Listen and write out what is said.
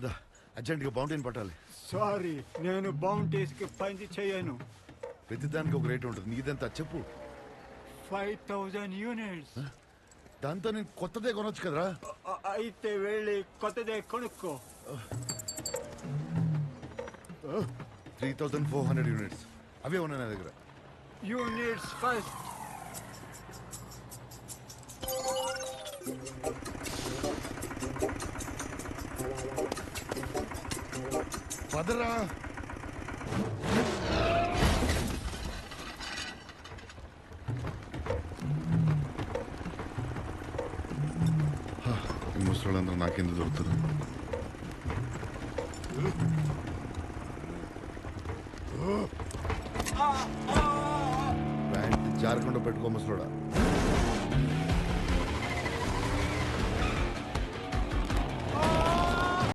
పద అర్జెంట్గా బౌంటీని పట్టాలి. సారీ, నేను బౌంటీస్కి పని చేయను. ప్రతిదానికి ఒక రేట్ ఉంటుంది. నీదంతా చెప్పు. 5000 యూనిట్స్. దాంతో నేను కొత్తదే కొనొచ్చు కదరా. అయితే వెళ్ళి కొత్తదే కొనుక్కో. 3400 యూనిట్స్ అవే ఉన్నాయి నా దగ్గర. Units first. పదరా. ఈ ముసలాళ్ళందరూ నాకెందుకు దొరుకుతున్నారు? ప్యాంట్ జారకుండా పెట్టుకో ముసలోడా.